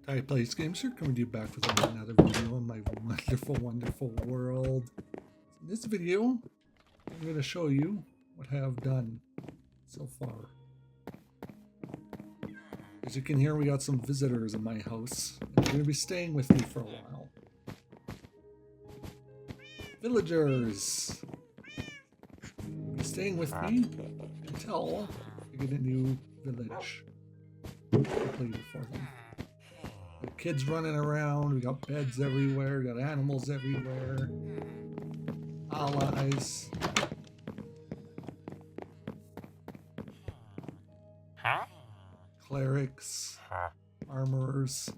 Hi, Plays Games here, coming to you back with another video on my wonderful, wonderful world. In this video, I'm going to show you what I have done so far. As you can hear, we got some visitors in my house, and they're going to be staying with me for a while. Villagers! Be staying with me until we get a new village completed for them. The kids running around, we got beds everywhere, we got animals everywhere, allies. Clerics, armorers.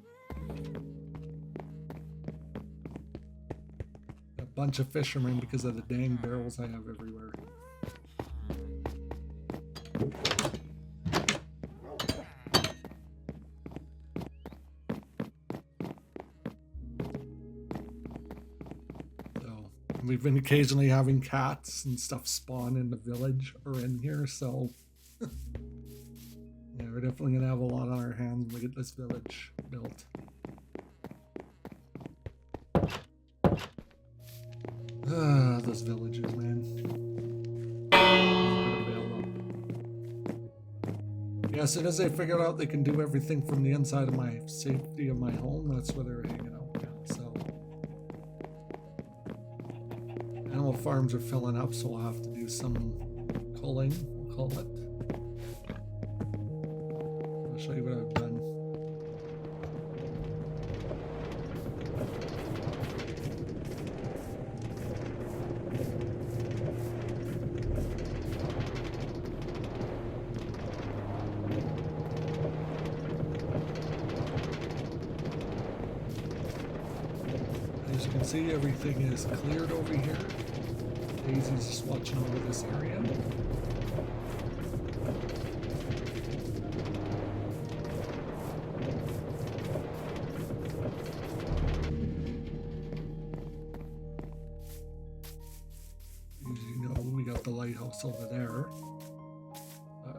A bunch of fishermen because of the dang barrels I have everywhere. We've been occasionally having cats and stuff spawn in the village or in here, so yeah, we're definitely gonna have a lot on our hands when we get this village built. Those villagers, man. Yeah, as soon as they figured out they can do everything from the inside of my safety of my home, that's where they're hanging out now, so. Animal farms are filling up, so we'll have to do some culling, we'll call it. I'll show you what I've done. As you can see, everything is cleared over here. Daisy's just watching over this area. As you know, we got the lighthouse over there.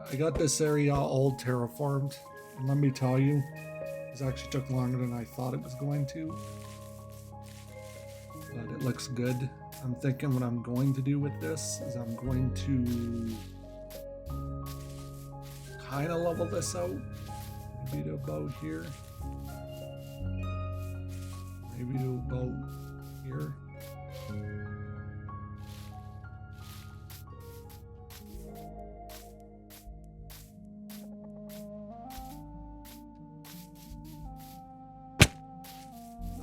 I got this area all terraformed, and let me tell you, this actually took longer than I thought it was going to. But it looks good. I'm thinking what I'm going to do with this is I'm going to kind of level this out. Maybe to about here. Maybe to about here.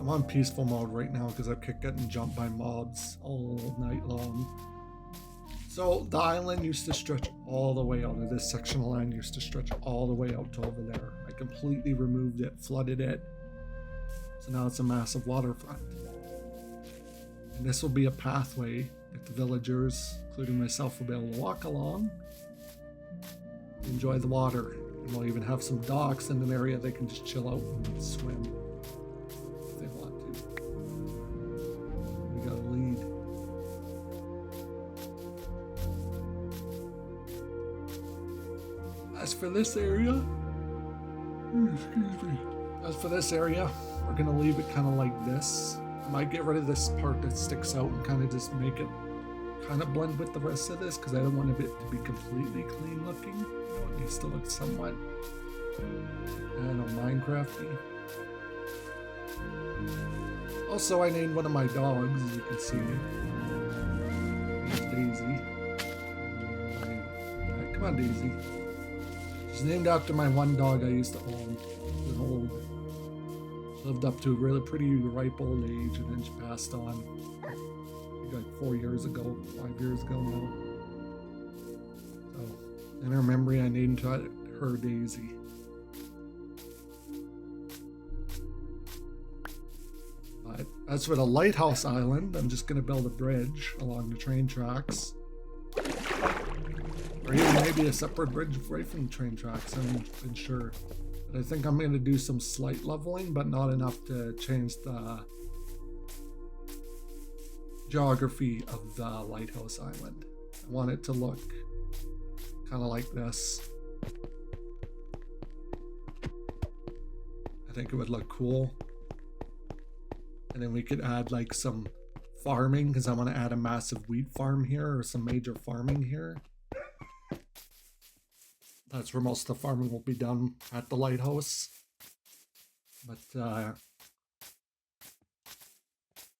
I'm on peaceful mode right now because I kept getting jumped by mobs all night long. So the island used to stretch all the way out, or this section of land used to stretch all the way out to over there. I completely removed it, flooded it. So now it's a massive waterfront. And this will be a pathway that the villagers, including myself, will be able to walk along, enjoy the water. And we'll even have some docks in an area they can just chill out and swim. As for this area, we're gonna leave it kind of like this. I might get rid of this part that sticks out and kind of just make it kind of blend with the rest of this because I don't want it to be completely clean looking. You know, it needs to look somewhat, I don't know, Minecrafty. Also, I named one of my dogs, as you can see. Here's Daisy. Right, come on, Daisy. She's named after my one dog I used to own. An old, lived up to a really pretty ripe old age, and then she passed on. I think like 4 years ago, 5 years ago now. So, in her memory, I named her Daisy. But as for the lighthouse island, I'm just going to build a bridge along the train tracks. Or even maybe a separate bridge right from the train tracks, I'm not even sure. But I think I'm going to do some slight leveling, but not enough to change the geography of the lighthouse island. I want it to look kind of like this. think it would look cool. And then we could add like some farming, because I want to add a massive wheat farm here, or some major farming here. That's where most of the farming will be done, at the lighthouse. But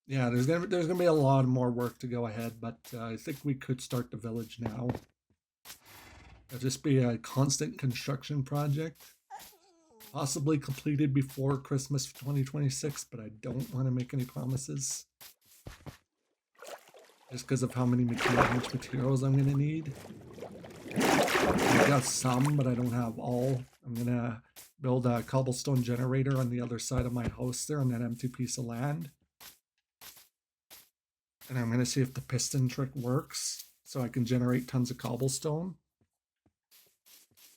yeah, there's gonna be a lot more work to go ahead, but I think we could start the village now. It'll just be a constant construction project, possibly completed before Christmas 2026, but I don't want to make any promises. Just because of how much materials I'm gonna need. I got some, but I don't have all. I'm gonna build a cobblestone generator on the other side of my house there on that empty piece of land. And I'm gonna see if the piston trick works, so I can generate tons of cobblestone.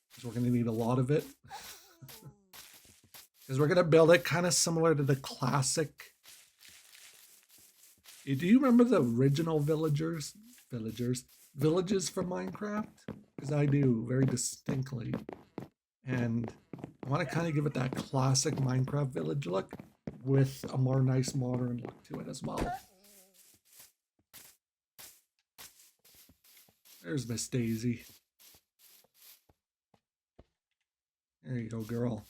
Because we're gonna need a lot of it. Because we're gonna build it kind of similar to the classic. Do you remember the original villages from Minecraft? Because I do, very distinctly. And I want to kind of give it that classic Minecraft village look with a more nice modern look to it as well. There's Miss Daisy. There you go, girl.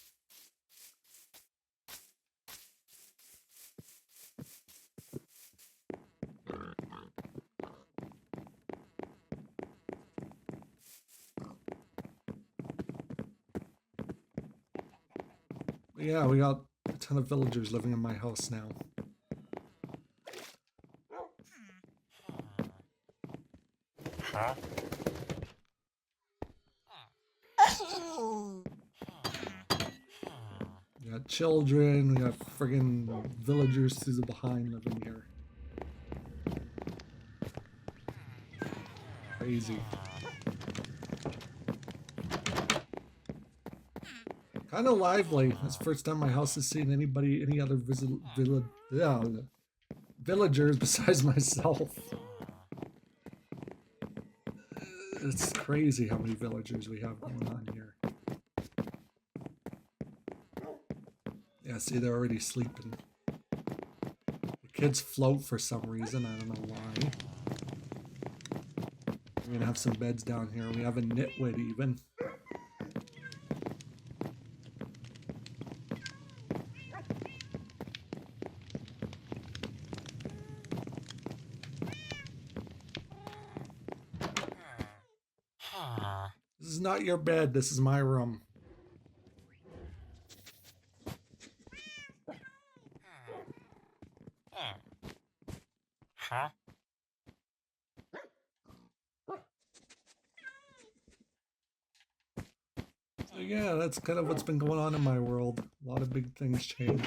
Yeah, we got a ton of villagers living in my house now. Huh? We got children, we got friggin' villagers through the behind living here. Crazy. Kind of lively. That's the first time my house has seen any other villagers besides myself. It's crazy how many villagers we have going on here. Yeah, see, they're already sleeping. The kids float for some reason. I don't know why. We're gonna have some beds down here. We have a nitwit even. This is not your bed. This is my room. Huh? So yeah, that's kind of what's been going on in my world. A lot of big things changing.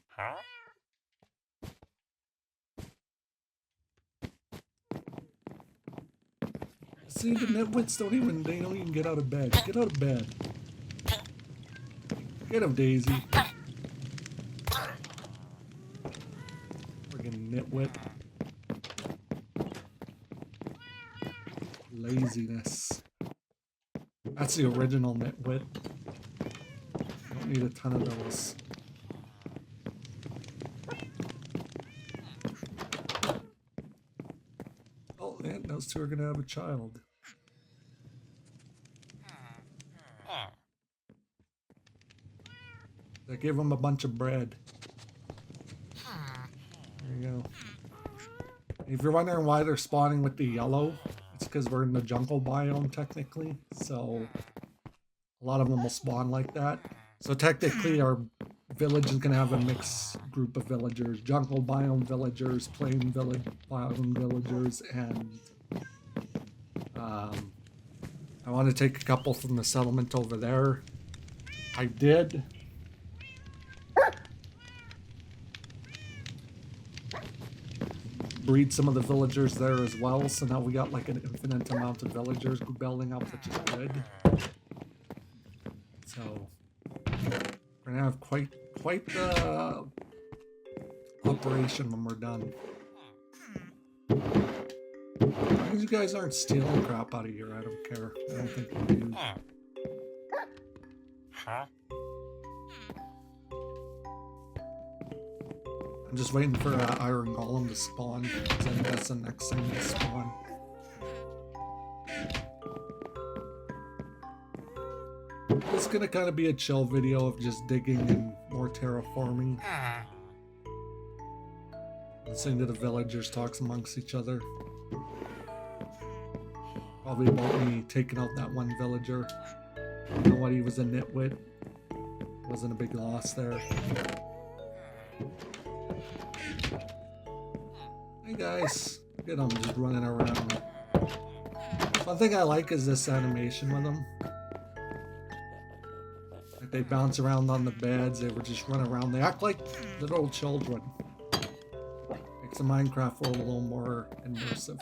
Huh? See, the nitwits they don't even get out of bed. Get out of bed. Get him, Daisy. Friggin' nitwit. Laziness. That's the original nitwit. Don't need a ton of those. Oh, and those two are gonna have a child. I gave them a bunch of bread. There you go. If you're wondering why they're spawning with the yellow, it's because we're in the jungle biome technically. So a lot of them will spawn like that. So technically our village is going to have a mixed group of villagers. Jungle biome villagers, plain biome villagers, and I want to take a couple from the settlement over there. I did. Breed some of the villagers there as well, so now we got like an infinite amount of villagers building up, which is good. So we're gonna have quite the operation when we're done. As long as you guys aren't stealing crap out of here, I don't care. I don't think you do. Huh? I'm just waiting for Iron Golem to spawn, because I think that's the next thing to spawn. It's gonna kind of be a chill video of just digging and more terraforming. Listening to the villagers talk amongst each other. Probably about me taking out that one villager. You know what, he was a nitwit. Wasn't a big loss there. Hey guys, look at them just running around. One thing I like is this animation with them. Like they bounce around on the beds, they would just run around. They act like little children. Makes the Minecraft world a little more immersive.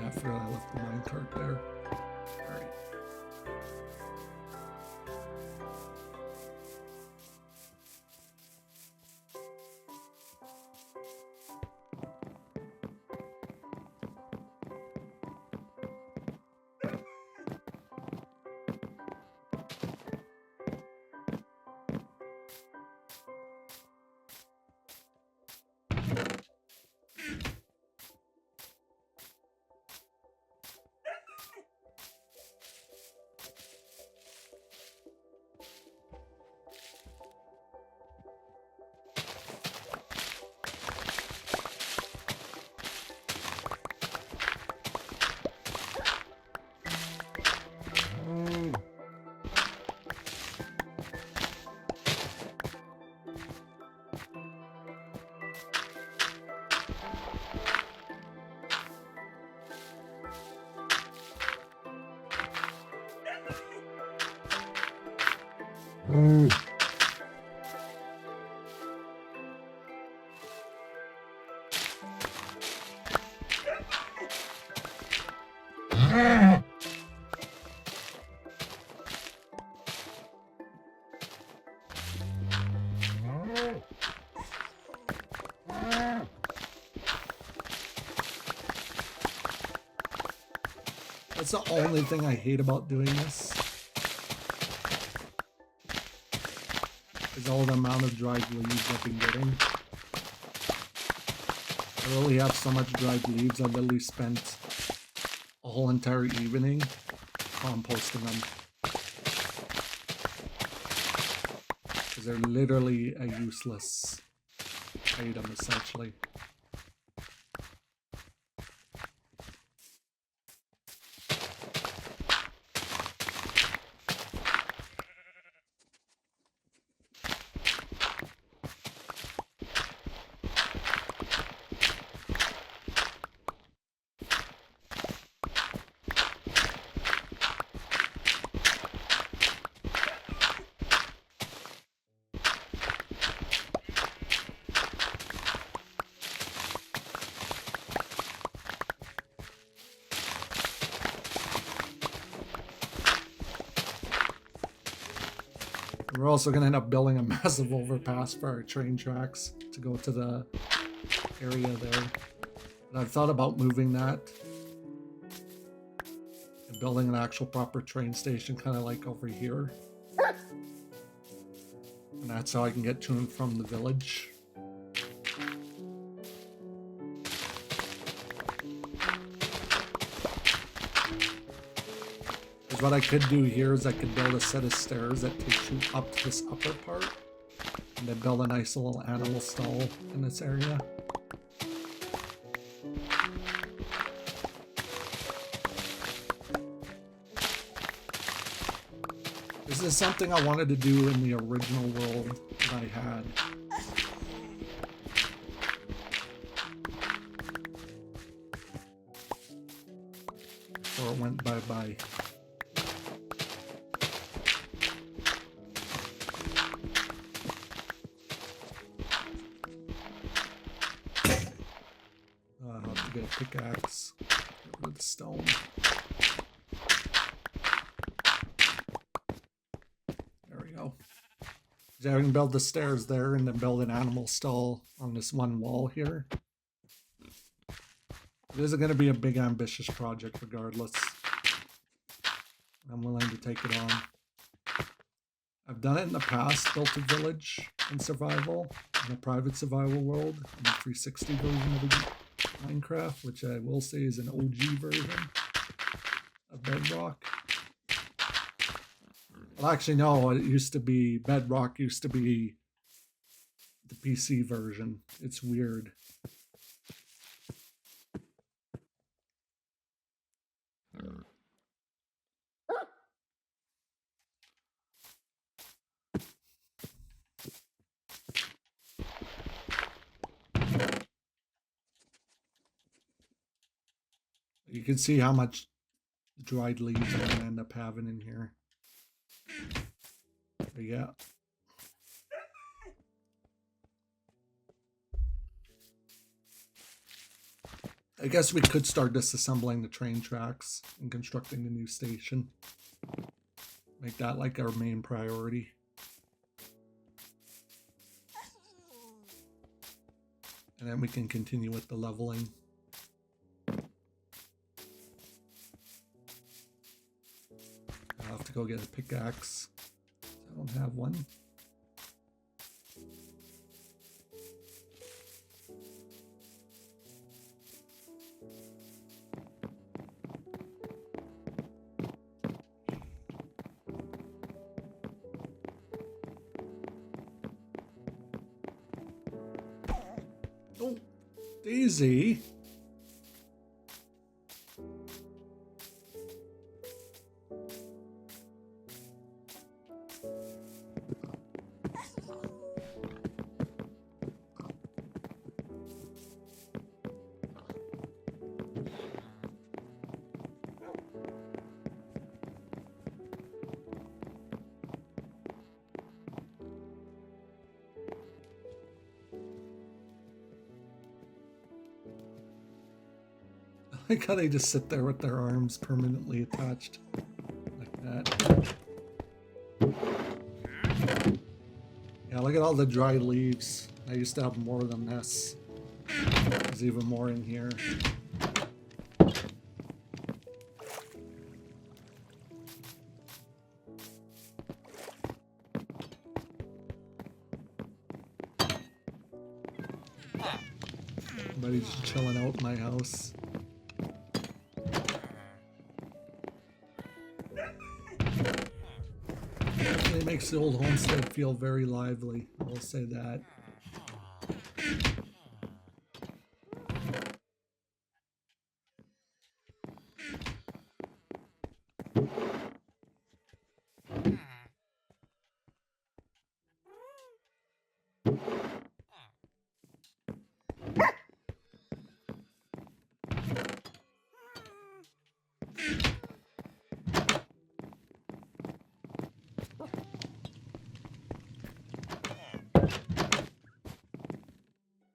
I forgot I left the minecart there. Alright. That's the only thing I hate about doing this. Is all the amount of dried leaves I've been getting. I really have so much dried leaves, I literally spent a whole entire evening composting them. Because they're literally a useless item, essentially. We're also going to end up building a massive overpass for our train tracks to go to the area there. And I've thought about moving that and building an actual proper train station, kind of like over here. And that's how I can get to and from the village. What I could do here is I could build a set of stairs that takes you up to this upper part, and then build a nice little animal stall in this area. This is something I wanted to do in the original world that I had. Before it went bye-bye. Get a pickaxe, get rid of the stone. There we go. I can build the stairs there and then build an animal stall on this one wall here. It isn't going to be a big ambitious project regardless. I'm willing to take it on. I've done it in the past, built a village in survival, in a private survival world, in the 360 version of Minecraft, which I will say is an OG version of Bedrock. Well, actually, no, it used to be, Bedrock used to be the PC version. It's weird. You can see how much dried leaves I'm going to end up having in here. But yeah. I guess we could start disassembling the train tracks and constructing the new station. Make that like our main priority. And then we can continue with the leveling. I'll have to go get a pickaxe. I don't have one. Oh, Daisy. I like how they just sit there with their arms permanently attached like that. Yeah, look at all the dry leaves. I used to have more than this. There's even more in here. Everybody's just chilling out in my house. It makes the old homestead feel very lively, I will say that.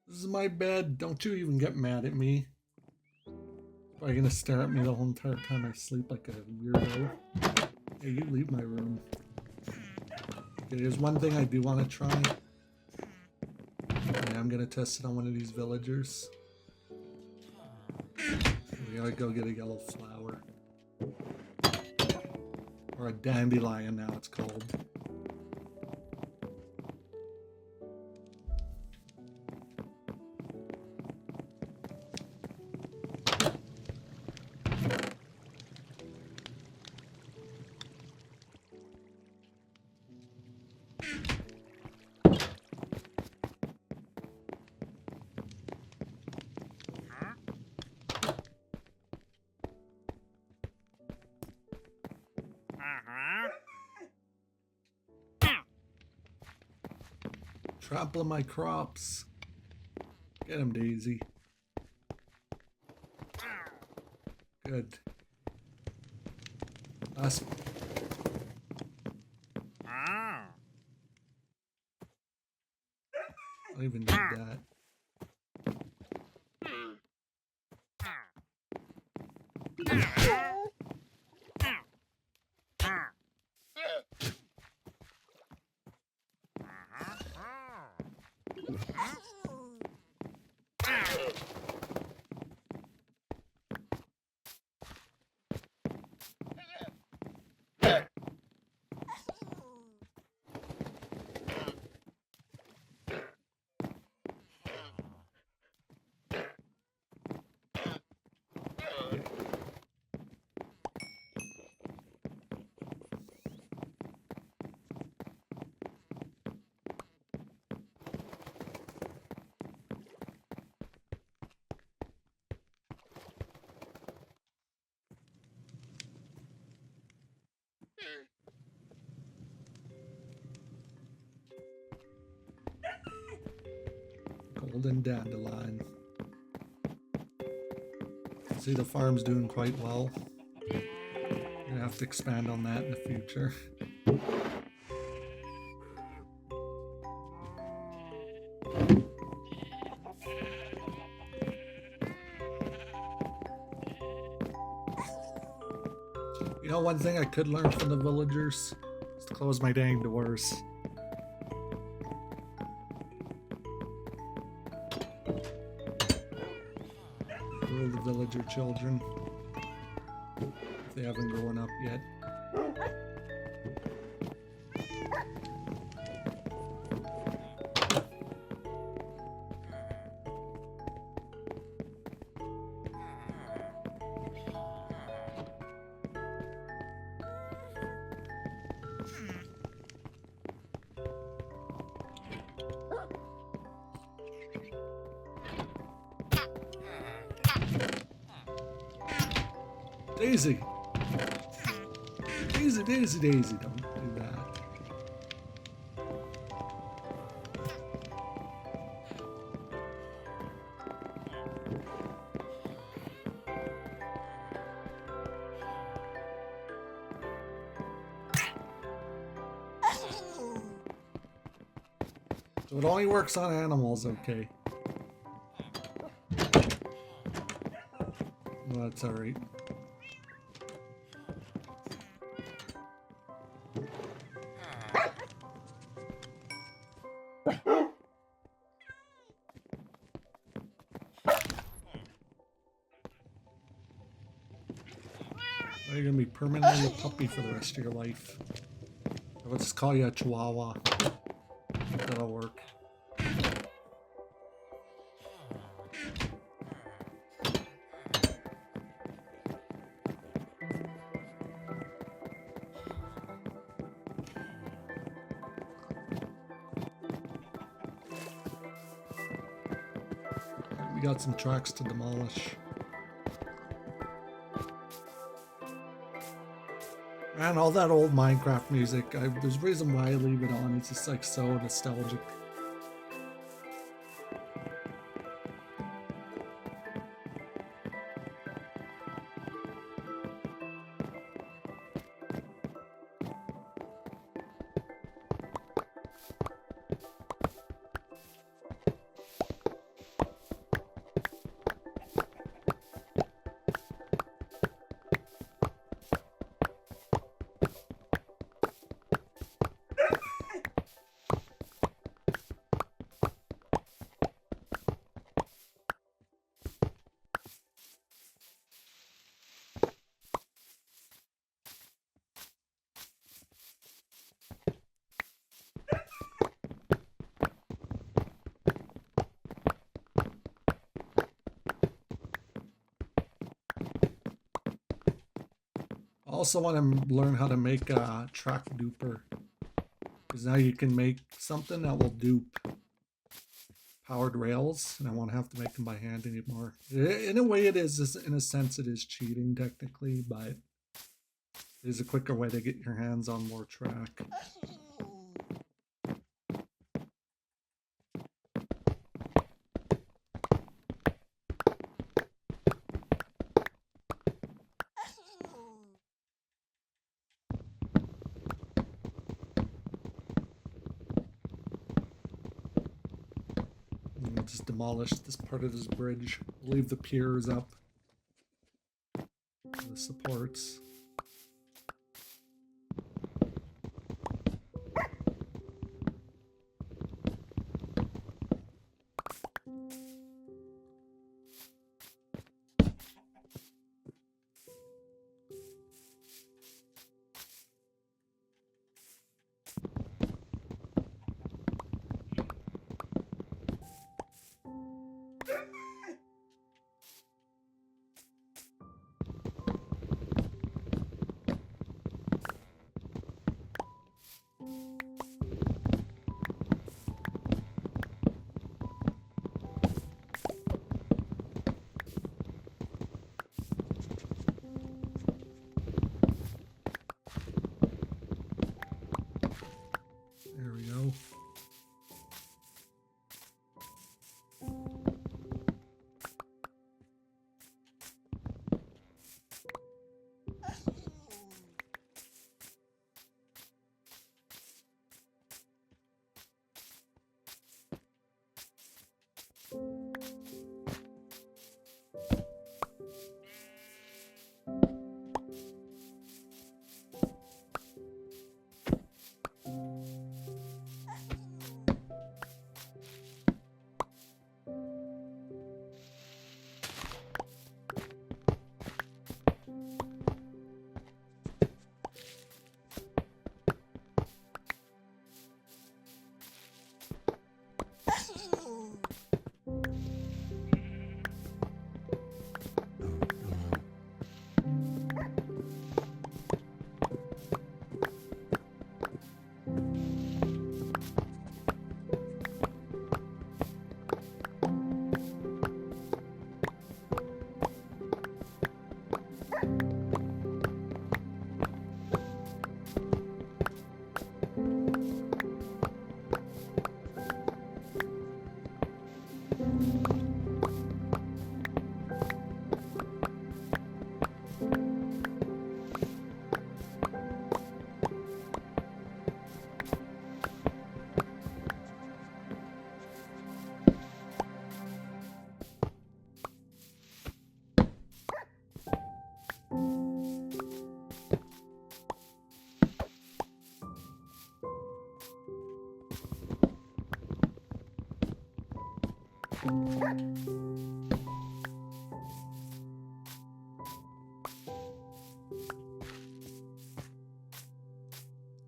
This is my bed. Don't you even get mad at me. Probably gonna stare at me the whole entire time I sleep like a weirdo. Hey, you leave my room. Okay, there's one thing I do want to try. Yeah, I'm gonna test it on one of these villagers. We gotta go get a yellow flower. Or a dandelion now it's called. Trampling my crops. Get him, Daisy. Good. Last. I don't even need that. Golden dandelion. See, the farm's doing quite well. Gonna have to expand on that in the future. You know, one thing I could learn from the villagers is to close my dang doors. Rule the villager children if they haven't grown up yet. Daisy! Daisy, Daisy, Daisy, don't do that. So it only works on animals, okay. Well, that's alright. You're gonna be permanently a puppy for the rest of your life. Let's just call you a Chihuahua. That'll work. We got some tracks to demolish. Man, all that old Minecraft music, there's a reason why I leave it on. It's just like so nostalgic. I also want to learn how to make a track duper, because now you can make something that will dupe powered rails, and I won't have to make them by hand anymore. In a way, it is, in a sense, it is cheating technically, but it is a quicker way to get your hands on more track. Just demolish this part of this bridge. Leave the piers up. The supports. There we go.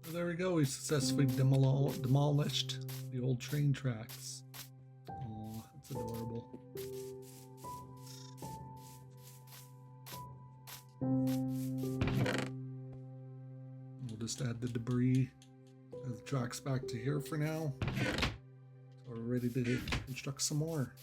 So there we go. We successfully demolished the old train tracks. Oh, that's adorable. We'll just add the debris of the tracks back to here for now. So we're ready to construct some more.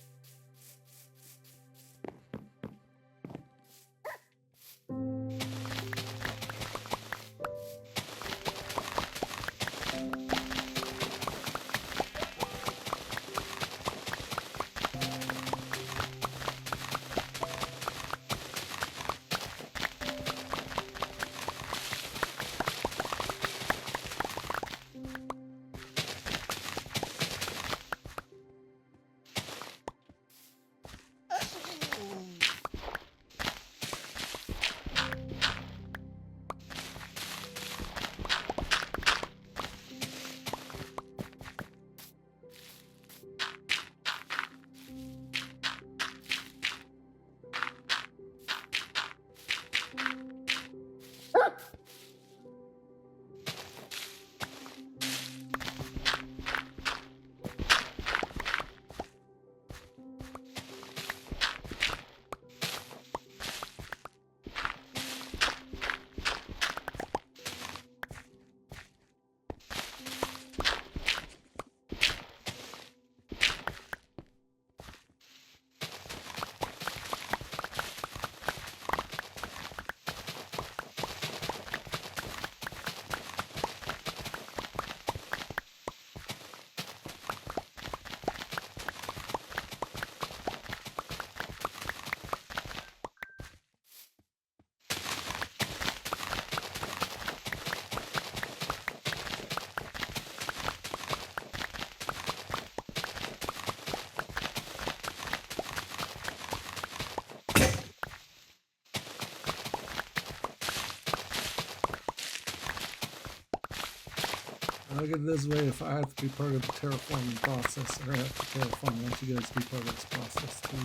Look at it this way, if I have to be part of the terraforming process, or I have to terraform, I want you guys to be part of this process too.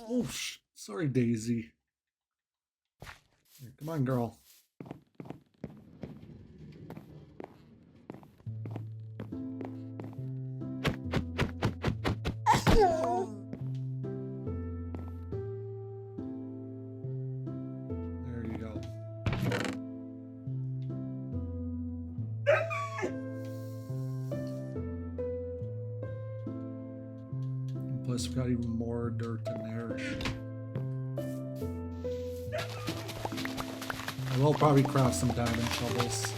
Oh, sorry, Daisy. Here, come on, girl. There you go. unless we got even more dirt in there. I will probably craft some diamond shovels.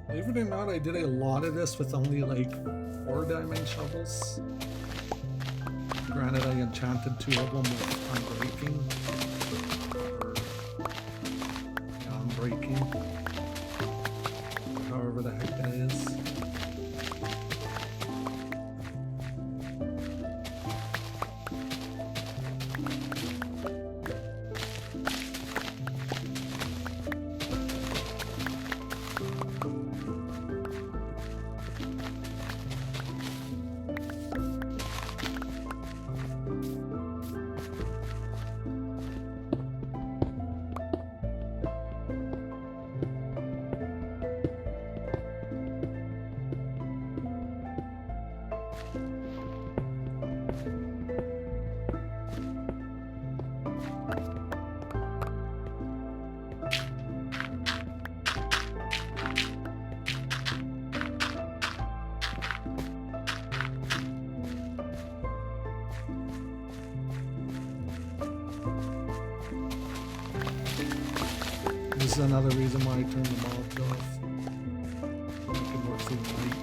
Believe it or not, I did a lot of this with only like 4 diamond shovels. Granted, I enchanted 2 of them with unbreaking. Or, yeah, unbreaking. However the heck that is. This is another reason why I turned the mobs off. I can work through the night.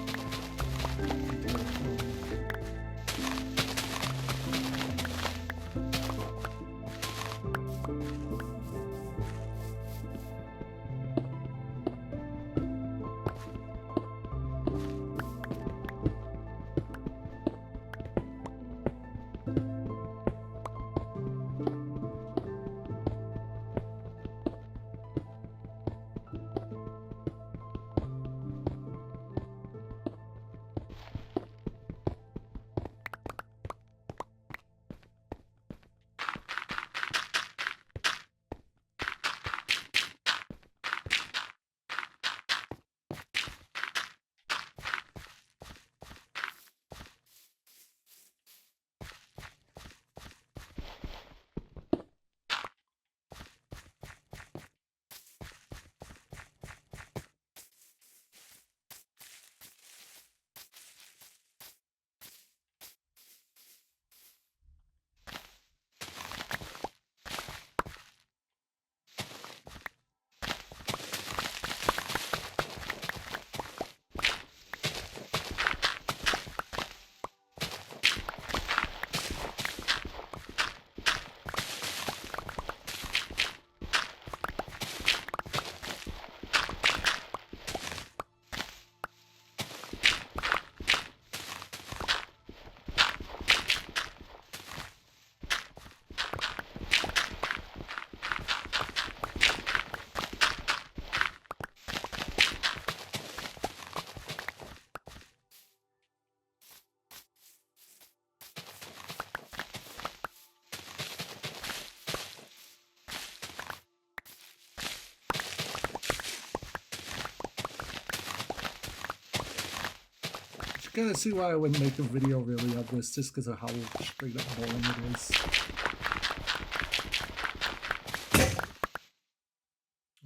Gotta see why I wouldn't make a video really of this, just because of how straight up boring it is.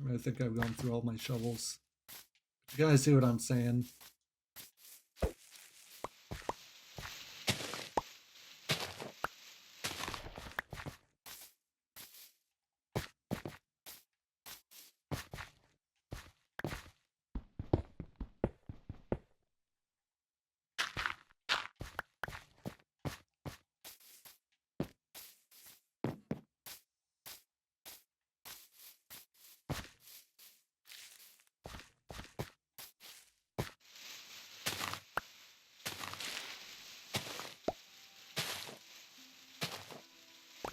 I think I've gone through all my shovels. You guys see what I'm saying?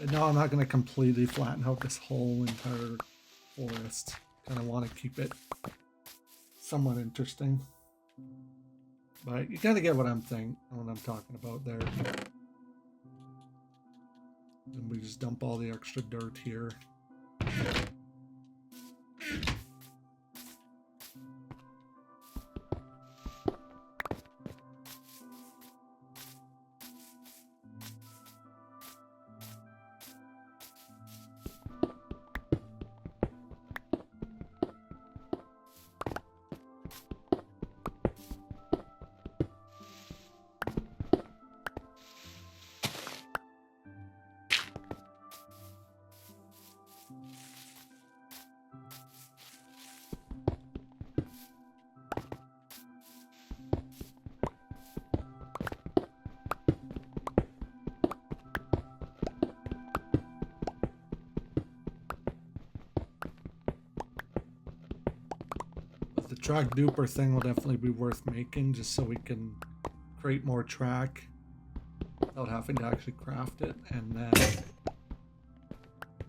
And no, I'm not going to completely flatten out this whole entire forest. Kind of want to keep it somewhat interesting. But you kind of get what I'm talking about there. And we just dump all the extra dirt here. The track duper thing will definitely be worth making just so we can create more track without having to actually craft it. And then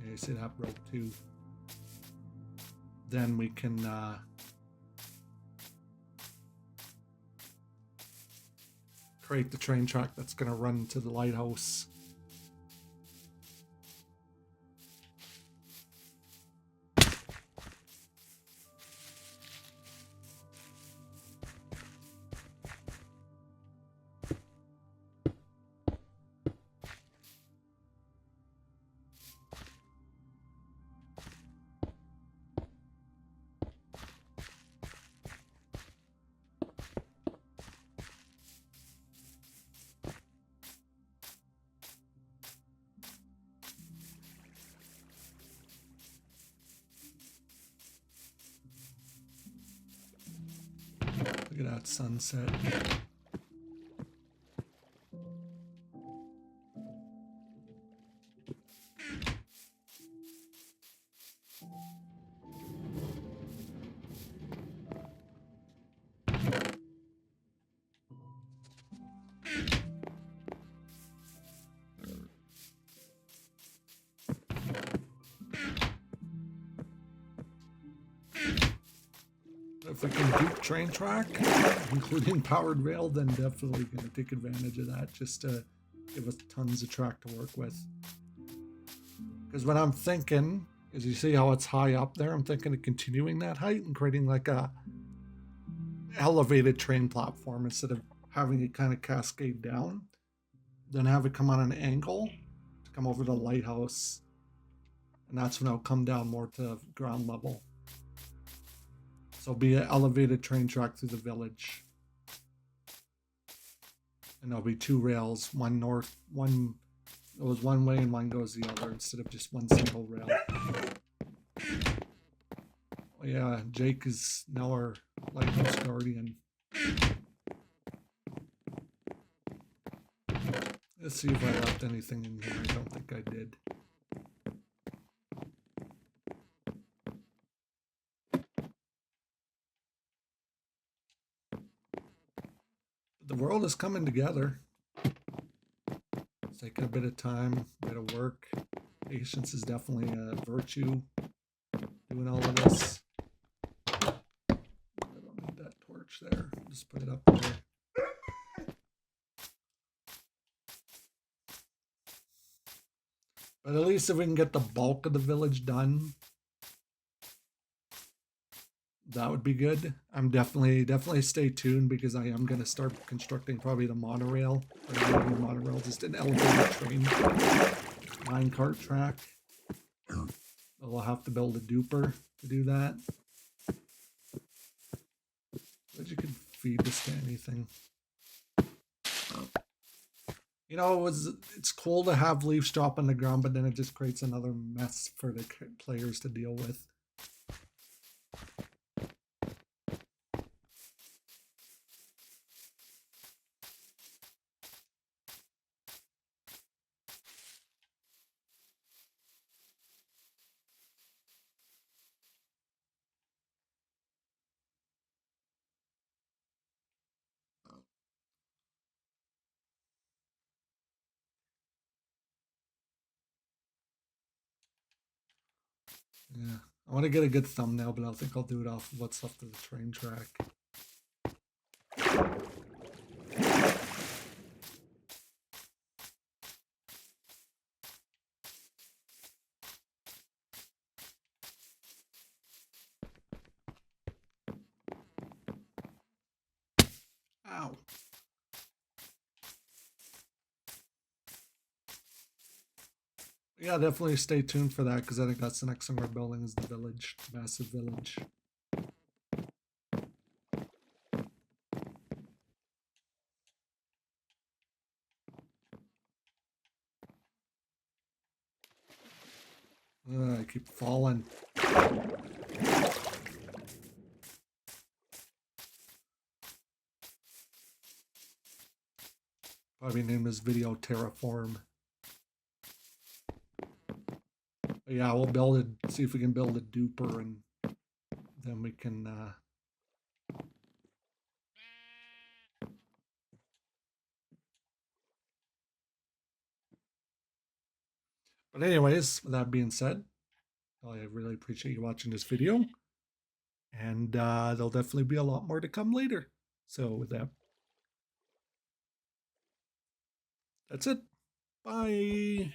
you see that rope too. Then we can create the train track that's going to run to the lighthouse. Look at that sunset. If we can dupe train track, including powered rail, then definitely going to take advantage of that just to give us tons of track to work with. Because what I'm thinking is, you see how it's high up there? I'm thinking of continuing that height and creating like a elevated train platform instead of having it kind of cascade down. Then have it come on an angle to come over the lighthouse. And that's when it'll come down more to ground level. So it'll be an elevated train track through the village. And there'll be two rails, one north, one goes one way and one goes the other instead of just one single rail. Oh yeah, Jake is now our lighthouse guardian. Let's see if I left anything in here. I don't think I did. The world is coming together. It's taking a bit of time, a bit of work. Patience is definitely a virtue. Doing all of this. I don't need that torch there. Just put it up there. But at least if we can get the bulk of the village done, that would be good. I'm definitely stay tuned because I am going to start constructing probably the monorail. Or not even monorail, just an elevated train minecart track. I'll have to build a duper to do that. But you could feed this to anything. You know, it's cool to have leaves drop on the ground, but then it just creates another mess for the players to deal with. Yeah. I want to get a good thumbnail, but I think I'll do it off of what's left of the train track. Ow. Yeah, definitely stay tuned for that because I think that's the next thing we're building is the village, massive village. I keep falling. Probably name this video Terraform. But yeah, we'll build it, see if we can build a duper, and then we can but anyways, with that being said, I really appreciate you watching this video. And there'll definitely be a lot more to come later. So with that, that's it. Bye.